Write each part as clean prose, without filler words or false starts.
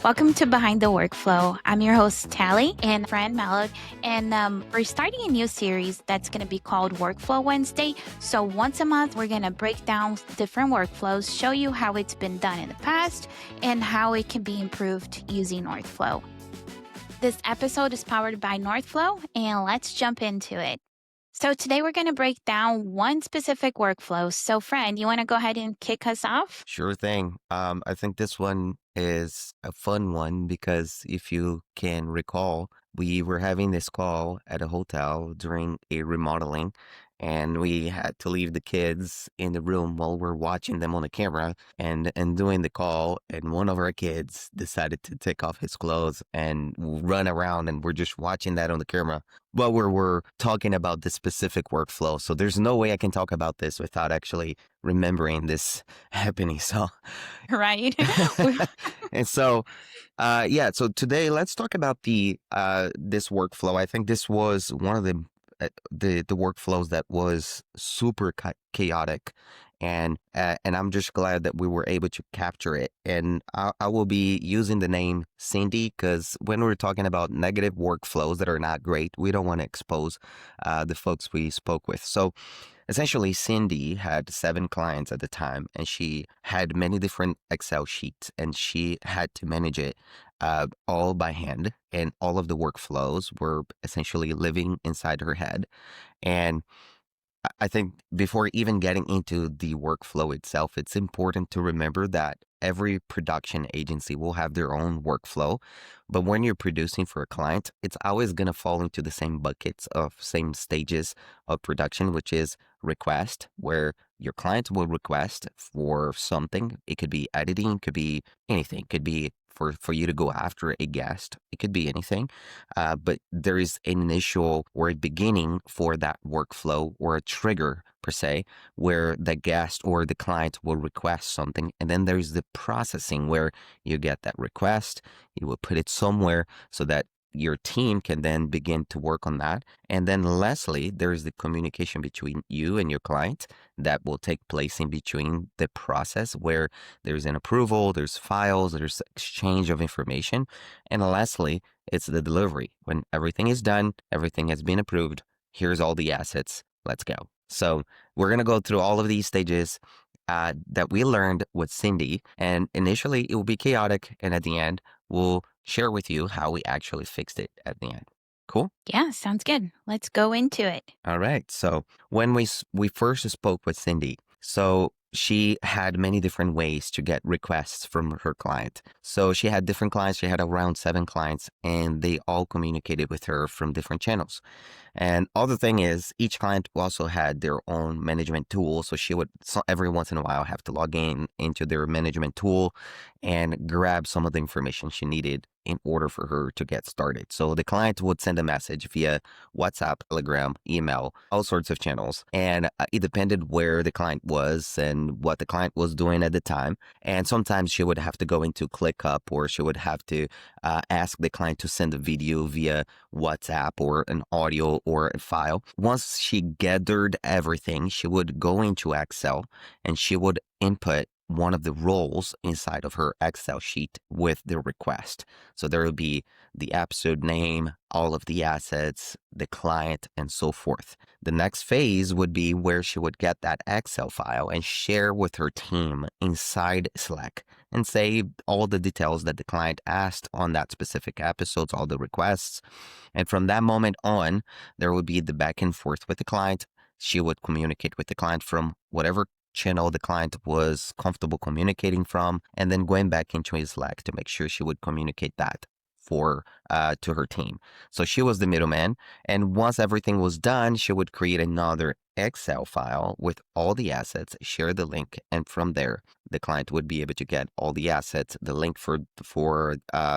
Welcome to Behind the Workflow. I'm your host, Taly, and Fran, Melo, and we're starting a new series that's going to be called Workflow Wednesday. So once a month, we're going to break down different workflows, show you how it's been done in the past, and how it can be improved using Northflow. This episode is powered by Northflow, and let's jump into it. So today we're going to break down one specific workflow. So Fran, you want to go ahead and kick us off? Sure thing. I think this one is a fun one because if you can recall, we were having this call at a hotel during a remodeling, and we had to leave the kids in the room while we're watching them on the camera and doing the call. And one of our kids decided to take off his clothes and run around, and we're just watching that on the camera while we're talking about this specific workflow. So there's no way I can talk about this without actually remembering this happening. So, Right. and so, so today let's talk about the this workflow. I think this was one of the workflows that was super chaotic, and I'm just glad that we were able to capture it. And I will be using the name Cindy because when we're talking about negative workflows that are not great, we don't want to expose the folks we spoke with. So essentially, Cindy had 7 clients at the time, and she had many different Excel sheets, and she had to manage it all by hand. And all of the workflows were essentially living inside her head. And I think before even getting into the workflow itself, it's important to remember that every production agency will have their own workflow. But when you're producing for a client, it's always going to fall into the same buckets of same stages of production, which is request, where your client will request for something. It could be editing, could be anything, it could be for you to go after a guest. It could be anything. But there is an initial or a beginning for that workflow or a trigger per se, where the guest or the client will request something. And then there's the processing where you get that request, you will put it somewhere so that your team can then begin to work on that. And then lastly, there's the communication between you and your client that will take place in between the process where there's an approval, there's files, there's exchange of information. And lastly, it's the delivery. When everything is done, everything has been approved, here's all the assets, let's go. So we're going to go through all of these stages that we learned with Cindy. And initially, it will be chaotic. And at the end, we'll share with you how we actually fixed it at the end. Cool? Yeah, sounds good. Let's go into it. All right. So when we first spoke with Cindy, so she had many different ways to get requests from her client. So she had different clients. She had around 7 clients, and they all communicated with her from different channels. And other thing is, each client also had their own management tool. So she would every once in a while have to log in into their management tool and grab some of the information she needed in order for her to get started. So the client would send a message via WhatsApp, Telegram, email, all sorts of channels. And it depended where the client was and what the client was doing at the time. And sometimes she would have to go into ClickUp, or she would have to ask the client to send a video via WhatsApp or an audio or a file. Once she gathered everything, she would go into Excel and she would input one of the roles inside of her Excel sheet with the request. So there will be the episode name, all of the assets, the client, and so forth. The next phase would be where she would get that Excel file and share with her team inside Slack and say all the details that the client asked on that specific episode, all the requests. And from that moment on, there would be the back and forth with the client. She would communicate with the client from whatever channel the client was comfortable communicating from, and then going back into his Slack to make sure she would communicate that to her team. So she was the middleman, and once everything was done, she would create another Excel file with all the assets, share the link, and from there, the client would be able to get all the assets, the link for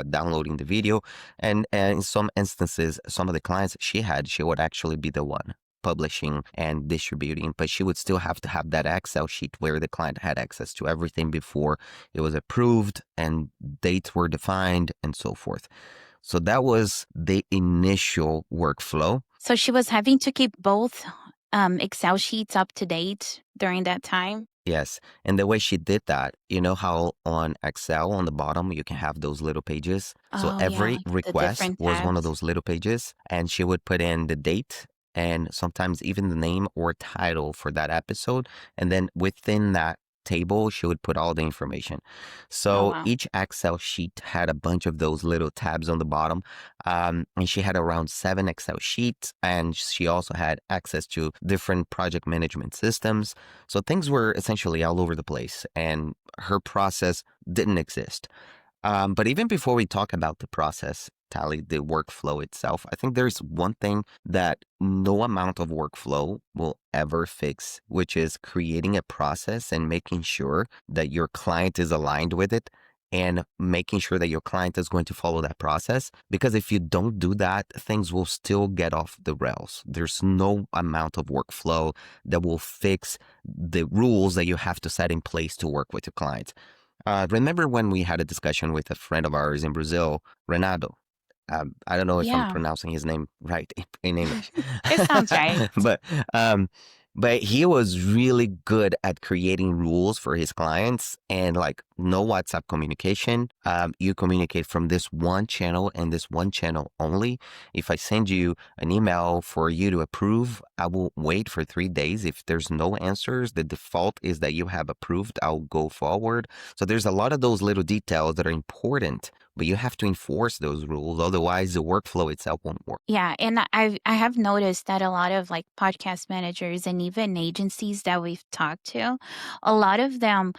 downloading the video, and in some instances, some of the clients she would actually be the one publishing and distributing, but she would still have to have that Excel sheet where the client had access to everything before it was approved and dates were defined and so forth. So that was the initial workflow. So she was having to keep both Excel sheets up to date during that time? Yes. And the way she did that, you know how on Excel on the bottom you can have those little pages? So Oh, yeah, every like the request different was one of tabs. those little pages, and she would put in the date and sometimes even the name or title for that episode. And then within that table, she would put all the information. Oh, So wow. each Excel sheet had a bunch of those little tabs on the bottom. And she had around 7 Excel sheets, and she also had access to different project management systems. So things were essentially all over the place, and her process didn't exist. But even before we talk about the process, Taly, the workflow itself, I think there's one thing that no amount of workflow will ever fix, which is creating a process and making sure that your client is aligned with it and making sure that your client is going to follow that process. Because if you don't do that, things will still get off the rails. There's no amount of workflow that will fix the rules that you have to set in place to work with your clients. Remember when we had a discussion with a friend of ours in Brazil, Renato? I don't know if I'm Yeah, pronouncing his name right in English, it sounds right. but um, but he was really good at creating rules for his clients and like no WhatsApp communication. You communicate from this one channel and this one channel only. If I send you an email for you to approve, I will wait for 3 days. If there's no answers, the default is that you have approved. I'll go forward. So there's a lot of those little details that are important, but you have to enforce those rules. Otherwise, the workflow itself won't work. Yeah, and I have noticed that a lot of like podcast managers and even agencies that we've talked to, a lot of them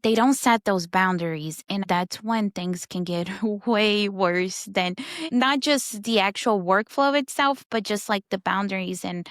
they don't set those boundaries, and that's when things can get way worse than not just the actual workflow itself, but just like the boundaries and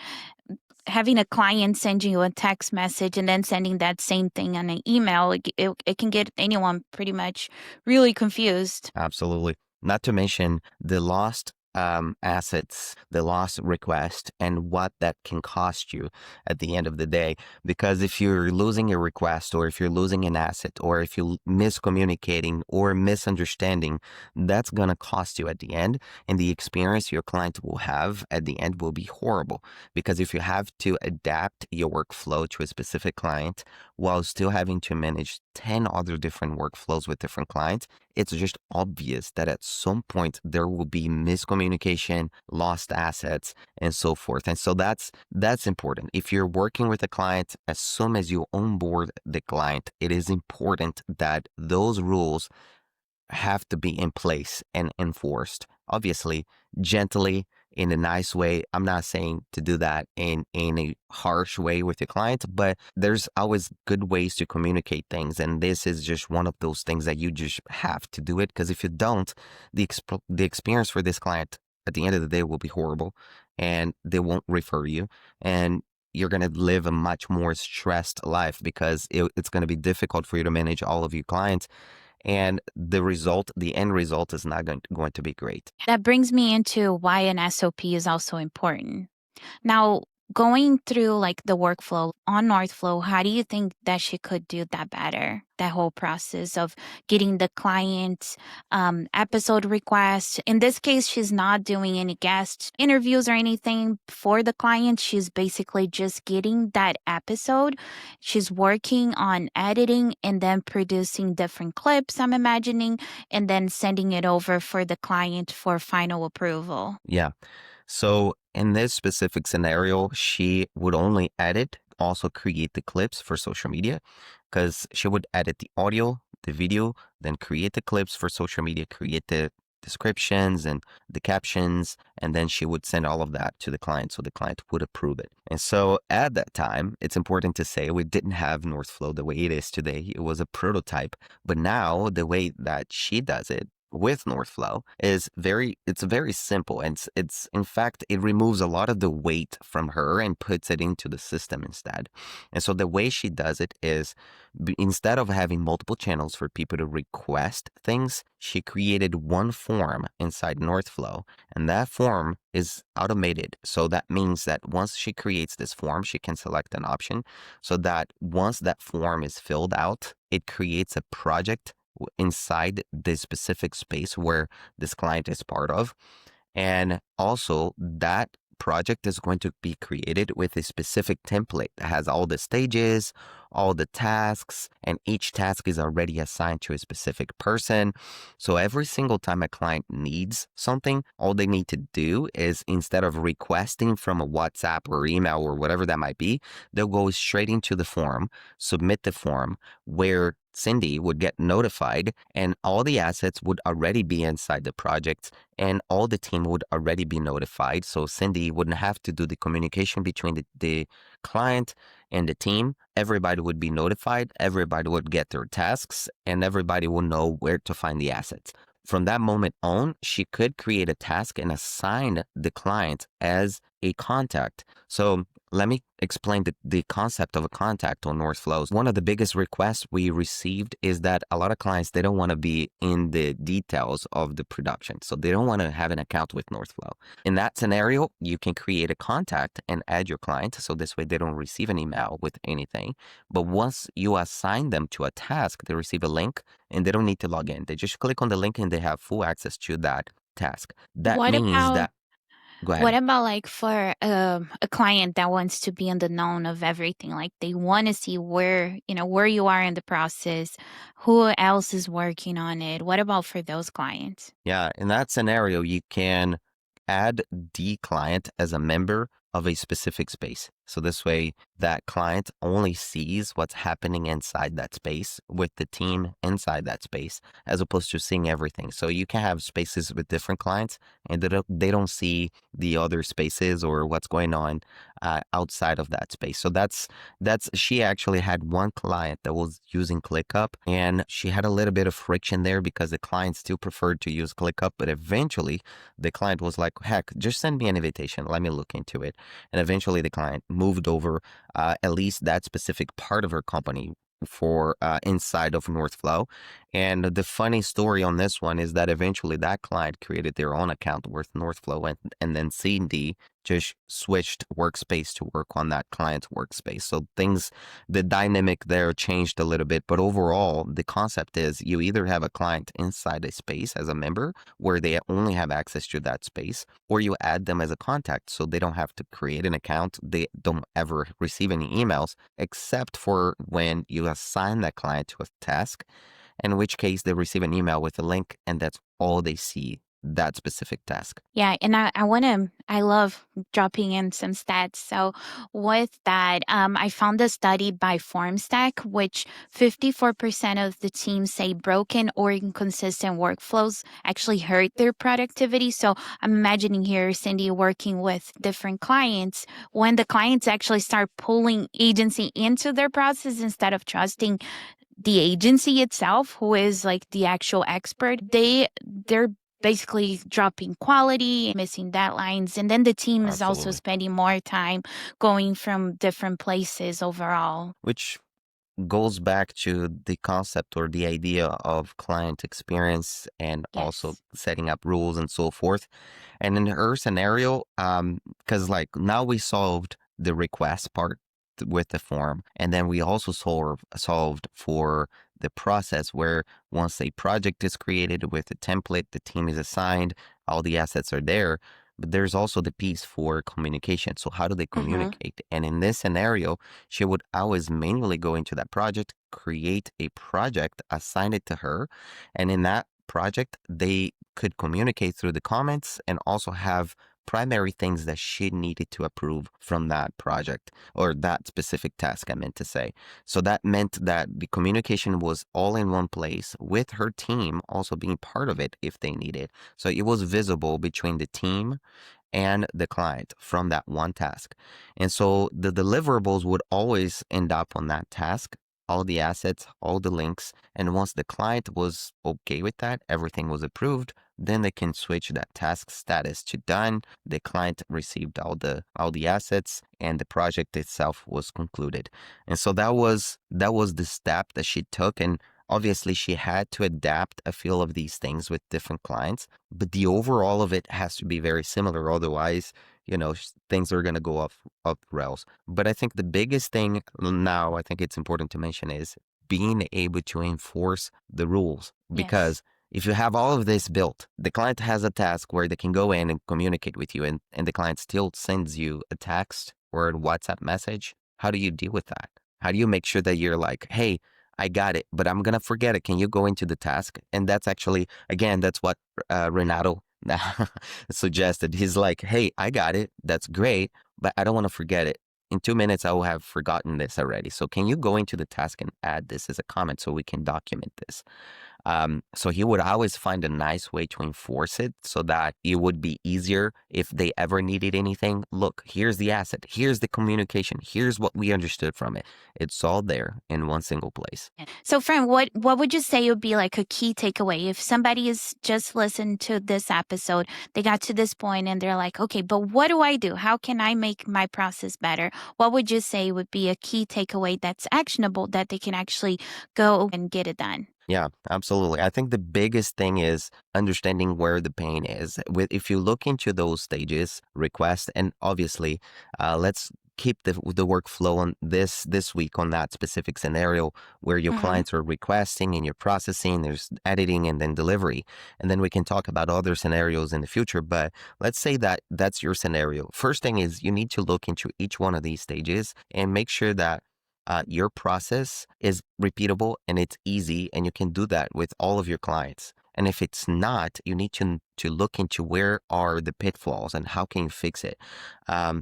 having a client send you a text message and then sending that same thing on an email. It can get anyone pretty much really confused. Absolutely. Not to mention the lost assets, the lost request, and what that can cost you at the end of the day. Because if you're losing a request, or if you're losing an asset, or if you're miscommunicating or misunderstanding, that's going to cost you at the end. And the experience your client will have at the end will be horrible. Because if you have to adapt your workflow to a specific client while still having to manage 10 other different workflows with different clients, it's just obvious that at some point there will be miscommunication, lost assets, and so forth. And so that's important. If you're working with a client, as soon as you onboard the client, it is important that those rules have to be in place and enforced. Obviously, gently, in a nice way. I'm not saying to do that in a harsh way with your client, but there's always good ways to communicate things. And this is just one of those things that you just have to do it. Because if you don't, the experience for this client at the end of the day will be horrible, and they won't refer you. And you're going to live a much more stressed life because it's going to be difficult for you to manage all of your clients, and the end result is not going to be great. That brings me into why an SOP is also important. Now, going through like the workflow on Northflow, how do you think that she could do that better? That whole process of getting the client episode request. In this case, she's not doing any guest interviews or anything for the client. She's basically just getting that episode. She's working on editing and then producing different clips, I'm imagining, and then sending it over for the client for final approval. Yeah. So in this specific scenario, she would only edit, also create the clips for social media, because she would edit the audio, the video, then create the clips for social media, create the descriptions and the captions, and then she would send all of that to the client so the client would approve it. And so at that time, it's important to say we didn't have Northflow the way it is today. It was a prototype, but now the way that she does it with Northflow is it's very simple, and it's in fact it removes a lot of the weight from her and puts it into the system instead. And so the way she does it is, instead of having multiple channels for people to request things, she created one form inside Northflow, and that form is automated. So that means that once she creates this form, she can select an option so that once that form is filled out, it creates a project inside the specific space where this client is part of. And also, that project is going to be created with a specific template that has all the stages, all the tasks, and each task is already assigned to a specific person. So every single time a client needs something, all they need to do is, instead of requesting from a WhatsApp or email or whatever that might be, they'll go straight into the form, submit the form, where Cindy would get notified, and all the assets would already be inside the project, and all the team would already be notified. So Cindy wouldn't have to do the communication between the client and the team. Everybody would be notified, everybody would get their tasks, and everybody will know where to find the assets. From that moment on, she could create a task and assign the client as a contact. So let me explain the concept of a contact on Northflow. One of the biggest requests we received is that a lot of clients, they don't want to be in the details of the production. So they don't want to have an account with Northflow. In that scenario, you can create a contact and add your client. So this way they don't receive an email with anything. But once you assign them to a task, they receive a link and they don't need to log in. They just click on the link and they have full access to that task. That What means about that, go what ahead. about like for a client that wants to be in the known of everything? Like they want to see where, where you are in the process, who else is working on it. What about for those clients? Yeah, in that scenario, you can add the client as a member of a specific space. So this way, that client only sees what's happening inside that space with the team inside that space, as opposed to seeing everything. So you can have spaces with different clients, and they don't see the other spaces or what's going on outside of that space. So that's she actually had one client that was using ClickUp, and she had a little bit of friction there because the client still preferred to use ClickUp, but eventually the client was like, heck, just send me an invitation, let me look into it. And eventually the client moved over at least that specific part of her company for inside of Northflow. And the funny story on this one is that eventually that client created their own account with Northflow, and then C&D just switched workspace to work on that client's workspace. So the dynamic there changed a little bit, but overall the concept is you either have a client inside a space as a member where they only have access to that space, or you add them as a contact so they don't have to create an account. They don't ever receive any emails except for when you assign that client to a task, in which case they receive an email with a link, and that's all they see, that specific task. Yeah, and I love dropping in some stats. So with that, I found a study by Formstack, which 54% of the team say broken or inconsistent workflows actually hurt their productivity. So I'm imagining here, Cindy, working with different clients. When the clients actually start pulling agency into their process instead of trusting the agency itself, who is like the actual expert, they're basically dropping quality, missing deadlines, and then the team is also Absolutely. spending more time going from different places overall. Which goes back to the concept or the idea of client experience and also Yes. setting up rules and so forth. And in her scenario, because like now we solved the request part with the form, and then we also solved for the process where once a project is created with a template, the team is assigned, all the assets are there. But there's also the piece for communication. So how do they Mm-hmm. communicate? And in this scenario, she would always manually go into that project, create a project, assign it to her, and in that project, they could communicate through the comments and also have primary things that she needed to approve from that project or that specific task, I meant to say. So that meant that the communication was all in one place with her team also being part of it if they needed. So it was visible between the team and the client from that one task. And so the deliverables would always end up on that task, all the assets, all the links. And once the client was okay with that, everything was approved, then they can switch that task status to done. The client received all the assets and the project itself was concluded. And so that was the step that she took. And obviously, she had to adapt a few of these things with different clients, but the overall of it has to be very similar. Otherwise, things are going to go off rails. But I think the biggest thing now, I think it's important to mention, is being able to enforce the rules. Yes. Because if you have all of this built, the client has a task where they can go in and communicate with you, and the client still sends you a text or a WhatsApp message. How do you deal with that? How do you make sure that you're like, hey, I got it, but I'm going to forget it. Can you go into the task? And that's actually, again, that's what Renato suggested. He's like, hey, I got it. That's great, but I don't want to forget it. In 2 minutes, I will have forgotten this already. So can you go into the task and add this as a comment so we can document this? So he would always find a nice way to enforce it so that it would be easier if they ever needed anything. Look, here's the asset. Here's the communication. Here's what we understood from it. It's all there in one single place. So, Fran, what would you say would be like a key takeaway if somebody is just listened to this episode, they got to this point and they're like, okay, but what do I do? How can I make my process better? What would you say would be a key takeaway that's actionable that they can actually go and get it done? Yeah, absolutely. I think the biggest thing is understanding where the pain is. If you look into those stages, request, and obviously, let's keep the workflow on this week on that specific scenario where your clients are requesting and you're processing. There's editing and then delivery, and then we can talk about other scenarios in the future. But let's say that that's your scenario. First thing is you need to look into each one of these stages and make sure that your process is repeatable and it's easy, and you can do that with all of your clients. And if it's not, you need to look into where are the pitfalls and how can you fix it.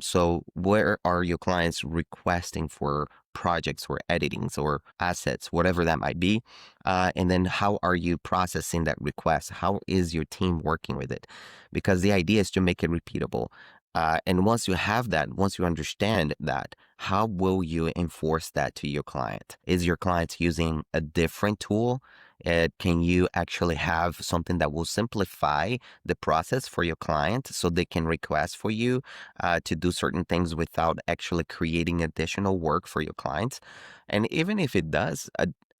So where are your clients requesting for projects or editings or assets, whatever that might be? And then how are you processing that request? How is your team working with it? Because the idea is to make it repeatable. And once you have that, once you understand that, how will you enforce that to your client? Is your client using a different tool? Can you actually have something that will simplify the process for your client so they can request for you to do certain things without actually creating additional work for your clients? And even if it does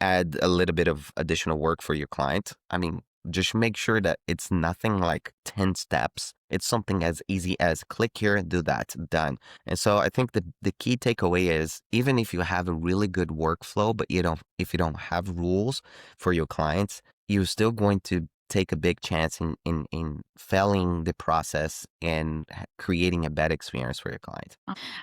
add a little bit of additional work for your client, I mean, just make sure that it's nothing like 10 steps. It's something as easy as click here, do that, done. And so I think the key takeaway is even if you have a really good workflow, but if you don't have rules for your clients, you're still going to take a big chance in failing the process and creating a bad experience for your client.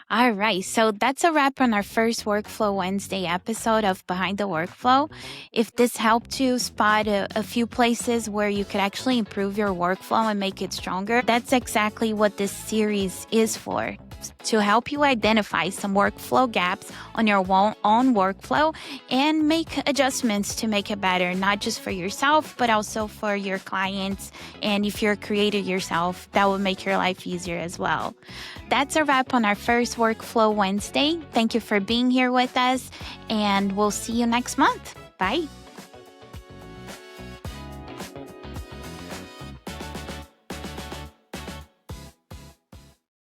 All right. So that's a wrap on our first Workflow Wednesday episode of Behind the Workflow. If this helped you spot a few places where you could actually improve your workflow and make it stronger, that's exactly what this series is for. To help you identify some workflow gaps on your own workflow and make adjustments to make it better, not just for yourself, but also for your clients. And if you're a creator yourself, that will make your life easier as well. That's a wrap on our first Workflow Wednesday. Thank you for being here with us, and we'll see you next month. Bye.